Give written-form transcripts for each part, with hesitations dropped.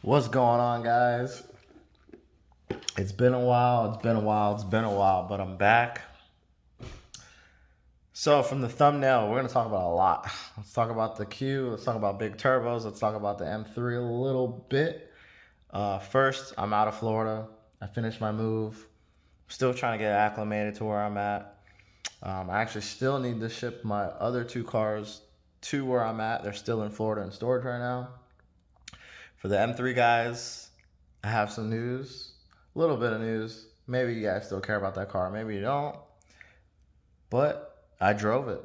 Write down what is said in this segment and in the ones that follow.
What's going on, guys? It's been a while, but I'm back. So, from the thumbnail, we're going to talk about a lot. Let's talk about the Q, let's talk about big turbos, let's talk about the M3 a little bit. First, I'm out of Florida. I finished my move. Still trying to get acclimated to where I'm at. I actually still need to ship my other two cars to where I'm at. They're still in Florida in storage right now. For the M3 guys, I have some news, a little bit of news. Maybe you guys still care about that car, maybe you don't. But I drove it.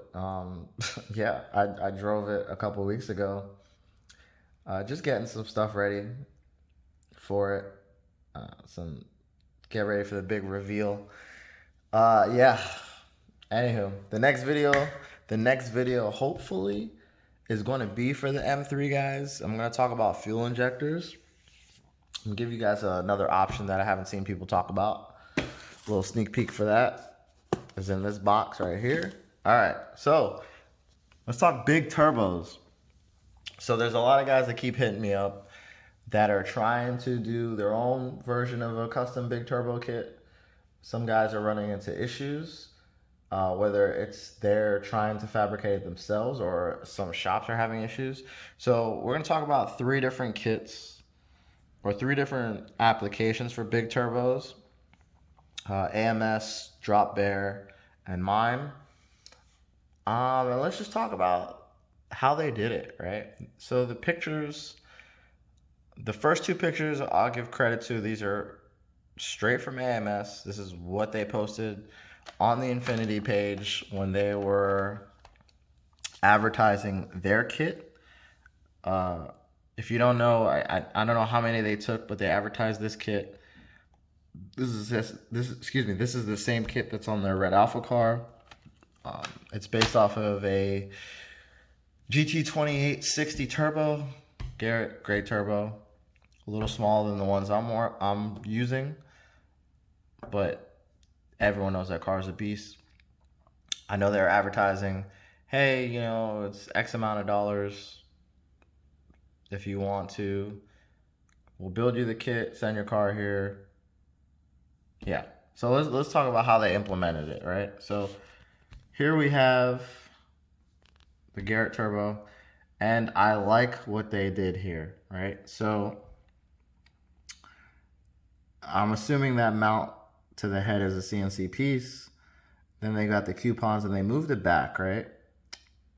Yeah, I drove it a couple weeks ago. Just getting some stuff ready for it. Get ready for the big reveal. Yeah. Anywho, the next video hopefully is going to be for the M3 guys. I'm going to talk about fuel injectors. I'm going to give you guys another option that I haven't seen people talk about. A little sneak peek for that is in this box right here. All right, so let's talk big turbos. So there's a lot of guys that keep hitting me up that are trying to do their own version of a custom big turbo kit. Some guys are running into issues. Whether it's they're trying to fabricate it themselves or some shops are having issues. So we're going to talk about three different kits or three different applications for big turbos. AMS, Drop Bear, and mine. And let's just talk about how they did it, right? So the pictures, the first two pictures I'll give credit to. These are straight from AMS. This is what they posted on the Infinity page when they were advertising their kit. If you don't know, I don't know how many they took, but they advertised this kit. This is the same kit that's on their Red Alpha car. It's based off of a GT2860 turbo, Garrett gray turbo, a little smaller than the ones I'm using, but everyone knows that car is a beast. I know they're advertising, hey, you know, it's X amount of dollars. If you want to, we'll build you the kit, send your car here. Yeah. So let's talk about how they implemented it, right? So here we have the Garrett turbo, and I like what they did here, right? So I'm assuming that mount to the head is a CNC piece. Then they got the coupons and they moved it back, right?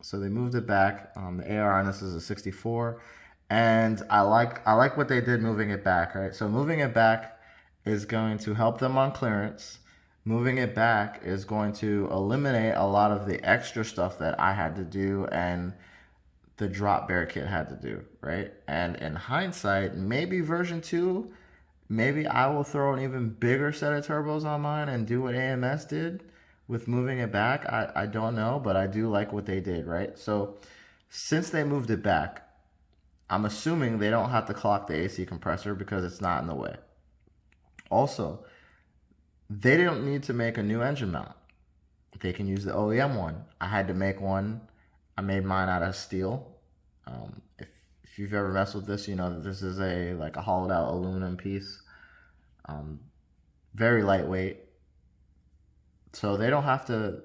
So they moved it back. The AR on this is a 64, and I like what they did moving it back, right? So moving it back is going to help them on clearance. Moving it back is going to eliminate a lot of the extra stuff that I had to do and the Drop Bear kit had to do, right? And in hindsight, maybe version 2, maybe I will throw an even bigger set of turbos on mine and do what AMS did with moving it back. I don't know, but I do like what they did, right? So since they moved it back, I'm assuming they don't have to clock the AC compressor because it's not in the way. Also, they don't need to make a new engine mount. They can use the OEM one. I had to make one. I made mine out of steel. If you've ever messed with this, you know that this is a hollowed out aluminum piece. Very lightweight. So they don't have to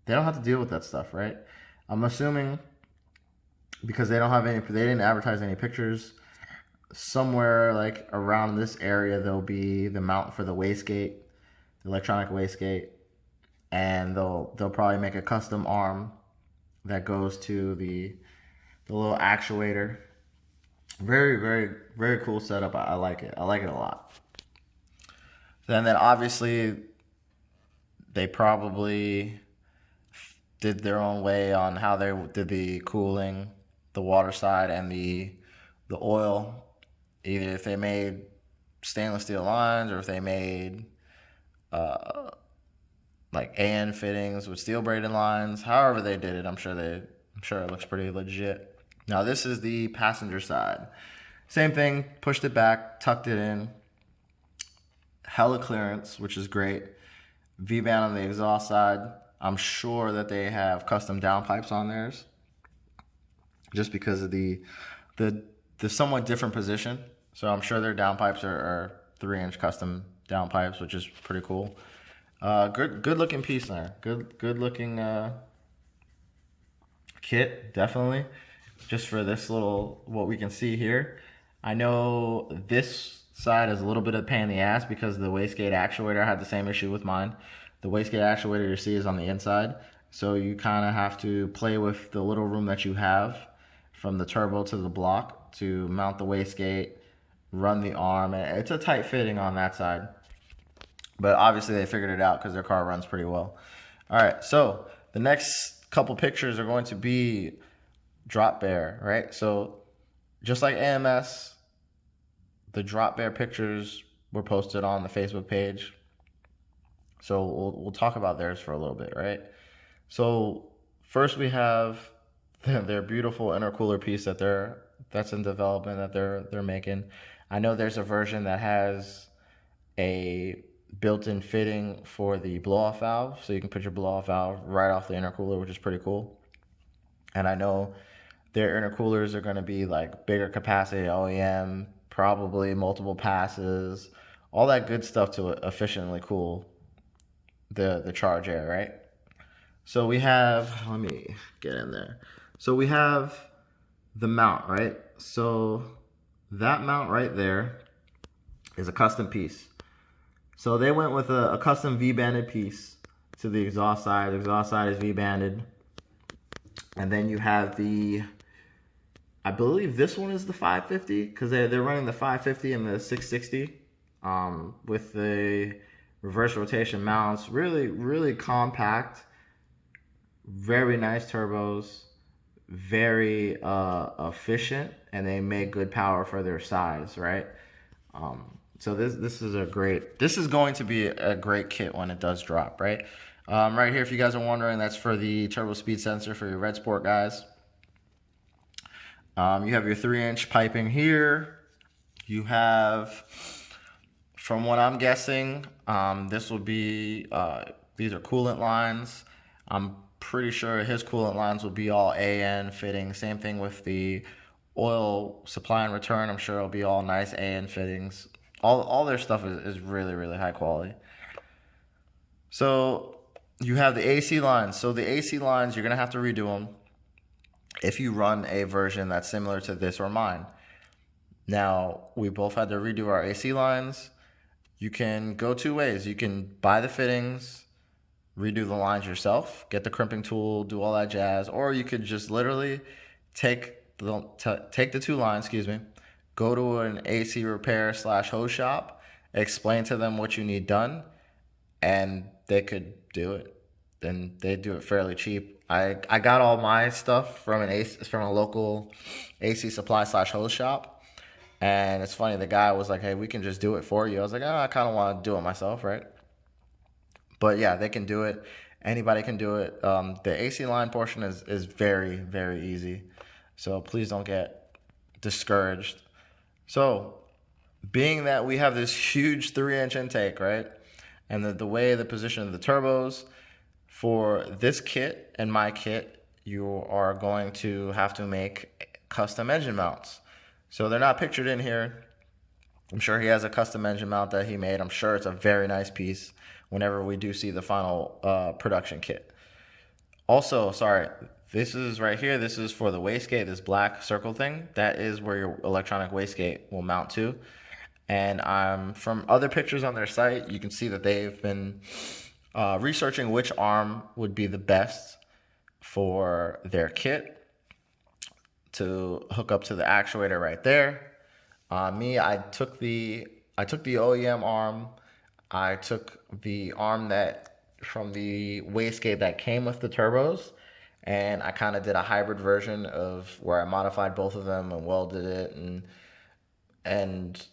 deal with that stuff, right? I'm assuming because they didn't advertise any pictures, somewhere like around this area there'll be the mount for the wastegate, the electronic wastegate, and they'll probably make a custom arm that goes to the little actuator. Very, very, very cool setup. I like it. I like it a lot. Then obviously they probably did their own way on how they did the cooling, the water side, and the oil. Either if they made stainless steel lines or if they made like AN fittings with steel braided lines. However they did it, I'm sure it looks pretty legit. Now this is the passenger side. Same thing, pushed it back, tucked it in. Hella clearance, which is great. V-band on the exhaust side. I'm sure that they have custom downpipes on theirs, just because of the somewhat different position So I'm sure their downpipes are 3-inch custom downpipes, which is pretty cool. Good looking piece there. Good looking kit, definitely. Just for this little, what we can see here. I know this side is a little bit of a pain in the ass because the wastegate actuator, I had the same issue with mine. The wastegate actuator you see is on the inside. So you kind of have to play with the little room that you have from the turbo to the block to mount the wastegate, run the arm. It's a tight fitting on that side. But obviously they figured it out because their car runs pretty well. All right, so the next couple pictures are going to be drop bear, right? So just like AMS, the drop bear pictures were posted on the Facebook page. So we'll talk about theirs for a little bit, right? So first we have their beautiful intercooler piece that's in development that they're making. I know there's a version that has a built-in fitting for the blow-off valve, so you can put your blow-off valve right off the intercooler, which is pretty cool. And I know their intercoolers are going to be like bigger capacity OEM, probably multiple passes, all that good stuff to efficiently cool the charge air, right? So we have, let me get in there. So we have the mount, right? So that mount right there is a custom piece. So they went with a custom V-banded piece to the exhaust side. The exhaust side is V-banded. And then you have I believe this one is the 550 because they're running the 550 and the 660 with the reverse rotation mounts. Really, really compact. Very nice turbos. Very efficient, and they make good power for their size, right? So this is going to be a great kit when it does drop, right? Right here, if you guys are wondering, that's for the turbo speed sensor for your Red Sport guys. You have your 3-inch piping here. You have, from what I'm guessing, this will be, these are coolant lines. I'm pretty sure his coolant lines will be all AN fitting. Same thing with the oil supply and return. I'm sure it'll be all nice AN fittings. All their stuff is really, really high quality. So you have the AC lines. So the AC lines, you're going to have to redo them if you run a version that's similar to this or mine. Now, we both had to redo our AC lines. You can go two ways. You can buy the fittings, redo the lines yourself, get the crimping tool, do all that jazz, or you could just literally take the two lines, go to an AC repair / hose shop, explain to them what you need done, and they could do it. Then they do it fairly cheap. I got all my stuff from a local AC supply / hose shop, and it's funny. The guy was like, "Hey, we can just do it for you." I was like, "Oh, I kind of want to do it myself, right?" But yeah, they can do it. Anybody can do it. The AC line portion is very, very easy. So please don't get discouraged. So being that we have this huge 3-inch intake, right? And the way the position of the turbos, for this kit and my kit, you are going to have to make custom engine mounts. So they're not pictured in here. I'm sure he has a custom engine mount that he made. I'm sure it's a very nice piece whenever we do see the final production kit. Also, sorry, this is right here. This is for the wastegate, this black circle thing. That is where your electronic wastegate will mount to. And from other pictures on their site, you can see that they've been researching which arm would be the best for their kit to hook up to the actuator right there. I took the OEM arm. I took the arm from the wastegate that came with the turbos, and I kind of did a hybrid version of where I modified both of them and welded it and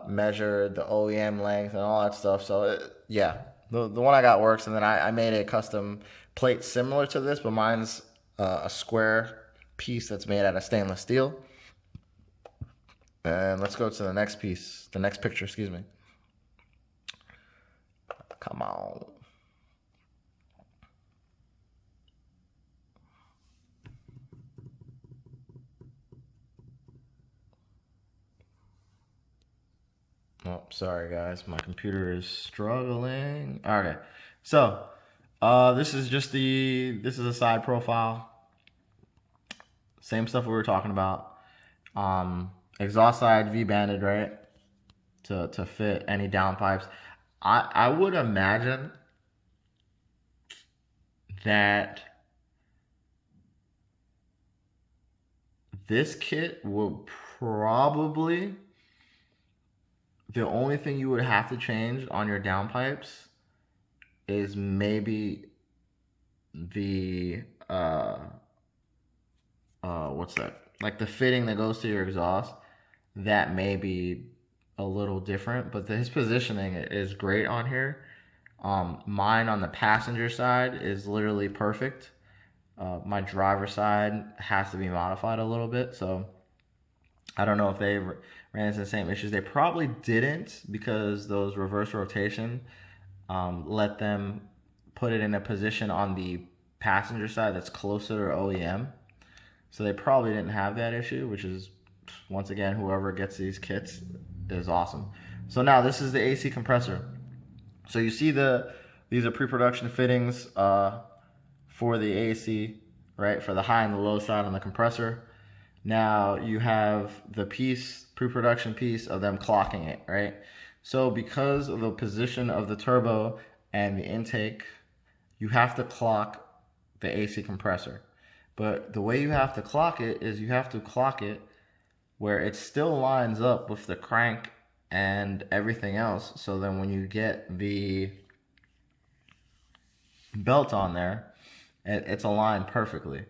measured the OEM length and all that stuff. So yeah, the one I got works, and then I made a custom plate similar to this, but mine's a square piece that's made out of stainless steel. And let's go to the next piece, the next picture, excuse me. Come on. Oh, sorry guys, my computer is struggling. Okay, so this is a side profile. Same stuff we were talking about. Exhaust side V-banded, right? To fit any downpipes. I would imagine that this kit will probably, the only thing you would have to change on your downpipes is maybe the what's that? Like the fitting that goes to your exhaust. That may be a little different, but his positioning is great on here. Mine on the passenger side is literally perfect. My driver side has to be modified a little bit, so I don't know if they ran into the same issues. They probably didn't, because those reverse rotation let them put it in a position on the passenger side that's closer to OEM. So they probably didn't have that issue, which is, once again, whoever gets these kits is awesome. So now this is the AC compressor. So you see these are pre-production fittings for the AC, right? For the high and the low side on the compressor. Now you have the pre-production piece of them clocking it, right? So because of the position of the turbo and the intake, you have to clock the AC compressor. But the way you have to clock it is you have to clock it where it still lines up with the crank and everything else. So then when you get the belt on there, it's aligned perfectly.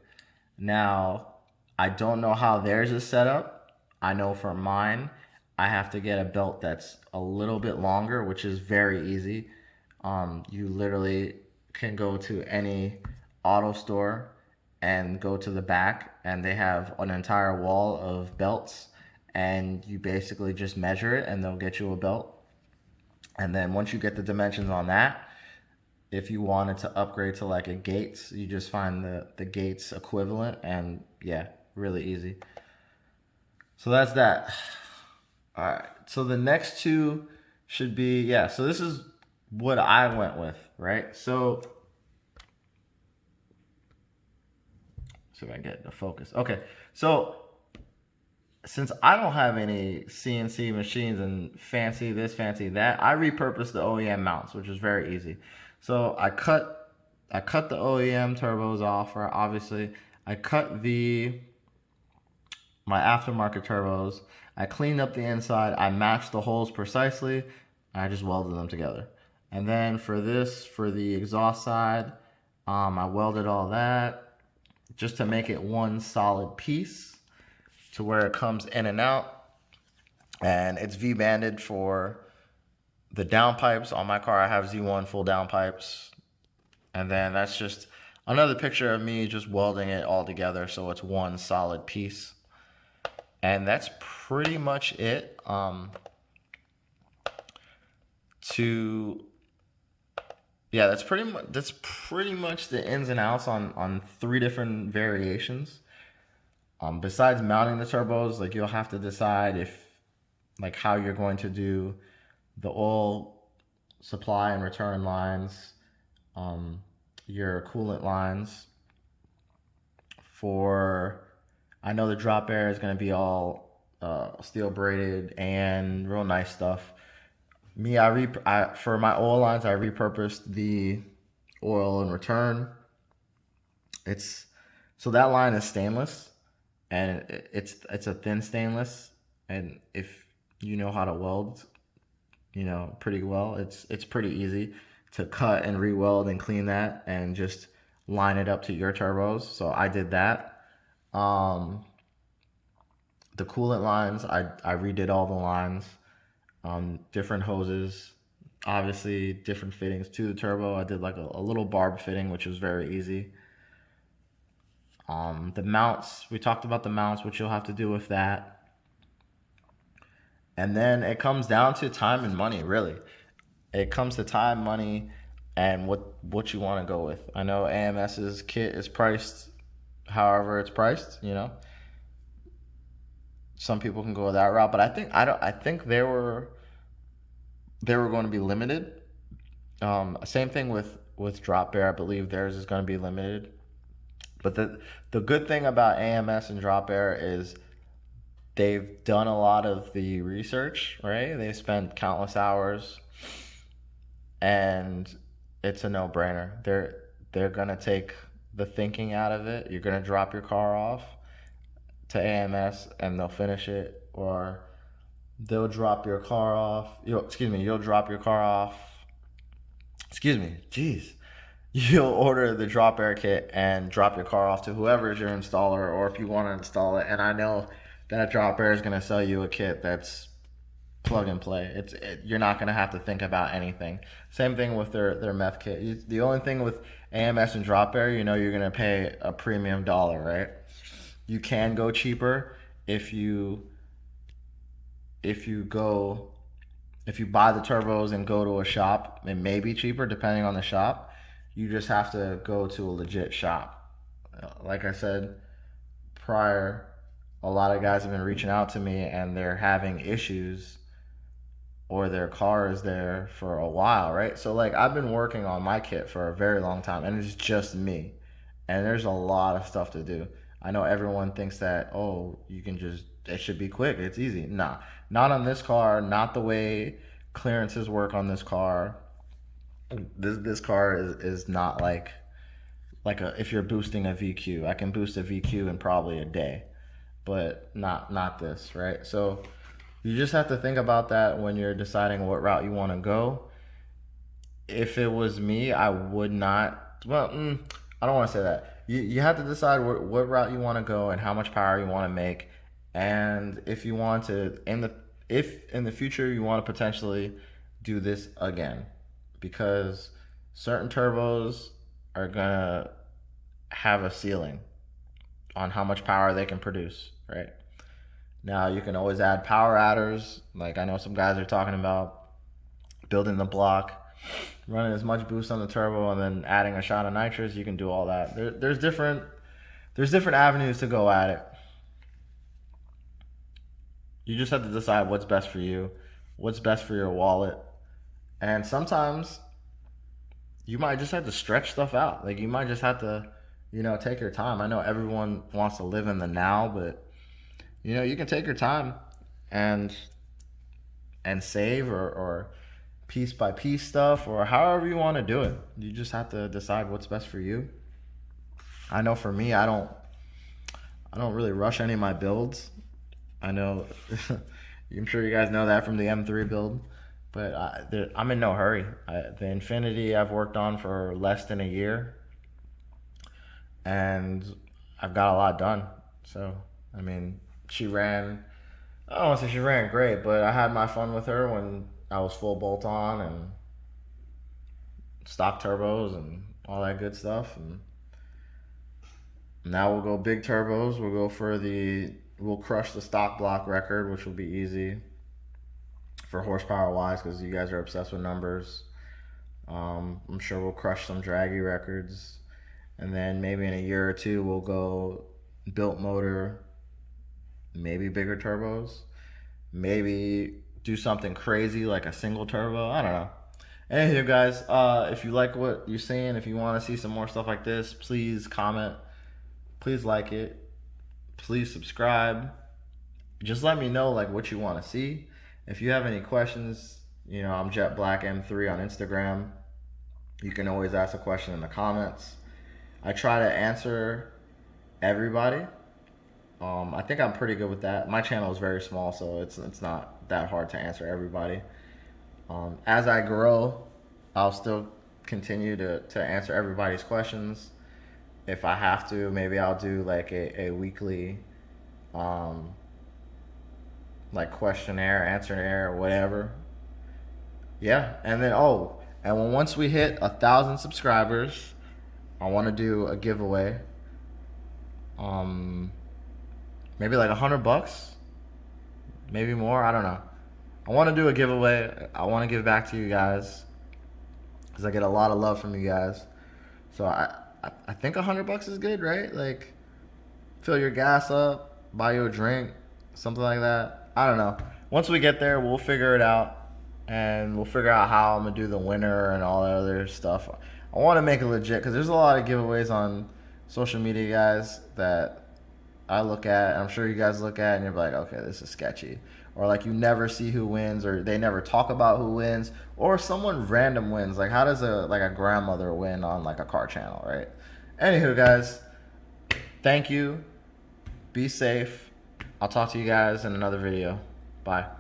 Now, I don't know how theirs is set up. I know for mine, I have to get a belt that's a little bit longer, which is very easy. You literally can go to any auto store and go to the back, and they have an entire wall of belts, and you basically just measure it and they'll get you a belt. And then once you get the dimensions on that, if you wanted to upgrade to like a Gates, you just find the Gates equivalent, and yeah, really easy. So that's that. All right, so the next two should be, yeah, so this is what I went with, right? So see if I can get the focus. Okay, so since I don't have any CNC machines and fancy this, fancy that, I repurposed the OEM mounts, which is very easy. So I cut the OEM turbos off, right? Obviously. I cut my aftermarket turbos. I cleaned up the inside. I matched the holes precisely. I just welded them together. And then for the exhaust side, I welded all that just to make it one solid piece to where it comes in and out. And it's V-banded for the downpipes. On my car, I have Z1 full downpipes. And then that's just another picture of me just welding it all together so it's one solid piece. And that's pretty much it. That's pretty much the ins and outs on 3 different variations. Besides mounting the turbos, like, you'll have to decide how you're going to do the oil supply and return lines, your coolant lines. I know the drop air is going to be all steel braided and real nice stuff. Me, for my oil lines, I repurposed the oil and return. So that line is stainless, and it's a thin stainless, and if you know how to weld, pretty well, it's pretty easy to cut and re-weld and clean that and just line it up to your turbos. So I did that. The coolant lines, I redid all the lines, different hoses, obviously different fittings to the turbo. I did like a little barb fitting, which was very easy. The mounts, we talked about the mounts, which you'll have to do with that. And then it comes down to time and money, really. It comes to time, money, and what you want to go with. I know AMS's kit is priced however it's priced, Some people can go that route, but I think they were they were going to be limited. Same thing with Drop Bear. I believe theirs is going to be limited. But the good thing about AMS and Drop Bear is they've done a lot of the research, right? They've spent countless hours, and it's a no-brainer. They're gonna take the thinking out of it. You're gonna drop your car off to AMS, and they'll finish it, or they'll drop your car off. You'll drop your car off. Jeez. You'll order the Drop Air kit and drop your car off to whoever is your installer, or if you want to install it. And I know that Drop Air is going to sell you a kit that's plug and play. You're not going to have to think about anything. Same thing with their meth kit. The only thing with AMS and Drop Air, you're going to pay a premium dollar, right? You can go cheaper if you buy the turbos and go to a shop. It may be cheaper depending on the shop. You just have to go to a legit shop. Like I said prior, a lot of guys have been reaching out to me and they're having issues, or their car is there for a while, right? So like, I've been working on my kit for a very long time, and it's just me. And there's a lot of stuff to do. I know everyone thinks that, oh, it should be quick, it's easy. Nah, not on this car, not the way clearances work on this car. This car is not like if you're boosting a VQ. I can boost a VQ in probably a day, but not this, right? So you just have to think about that when you're deciding what route you want to go. If it was me, I would not. Well, I don't want to say that. You have to decide what route you want to go and how much power you want to make, and if you want to if in the future you want to potentially do this again, because certain turbos are gonna have a ceiling on how much power they can produce, right? Now you can always add power adders. Like I know some guys are talking about building the block, running as much boost on the turbo, and then adding a shot of nitrous. You can do all that. There's different avenues to go at it. You just have to decide what's best for you, what's best for your wallet. And sometimes you might just have to stretch stuff out. Like you might just have to, take your time. I know everyone wants to live in the now, but you can take your time and save or piece by piece stuff, or however you want to do it. You just have to decide what's best for you. I know for me, I don't really rush any of my builds. I know I'm sure you guys know that from the M3 build. But I'm in no hurry. The Infinity I've worked on for less than a year, and I've got a lot done. So, I mean, I don't want to say she ran great, but I had my fun with her when I was full bolt on and stock turbos and all that good stuff. And now we'll go big turbos. We'll crush the stock block record, which will be easy for horsepower wise, because you guys are obsessed with numbers. I'm sure we'll crush some draggy records, and then maybe in a year or two we'll go built motor, maybe bigger turbos, maybe do something crazy like a single turbo. I don't know. Anywho, guys, if you like what you're seeing, if you want to see some more stuff like this, please comment, please like it, please subscribe. Just let me know like what you want to see. If you have any questions, I'm Jet Black M3 on Instagram. You can always ask a question in the comments. I try to answer everybody. I think I'm pretty good with that. My channel is very small, so it's not that hard to answer everybody. As I grow, I'll still continue to answer everybody's questions. If I have to, maybe I'll do like a weekly like questionnaire, answer-air, or whatever. Yeah, and then once we hit 1,000 subscribers, I want to do a giveaway. Maybe like $100, maybe more. I don't know. I want to do a giveaway. I want to give back to you guys because I get a lot of love from you guys. So I think $100 is good, right? Like, fill your gas up, buy you a drink, something like that. I don't know. Once we get there, we'll figure it out. and we'll figure out how I'm gonna do the winner and all that other stuff. I want to make it legit because there's a lot of giveaways on social media, guys, that I look at, and I'm sure you guys look at, and you're like, okay, this is sketchy. Or like you never see who wins, or they never talk about who wins, or someone random wins. Like how does a grandmother win on like a car channel, right? Anywho, guys, thank you. Be safe. I'll talk to you guys in another video. Bye.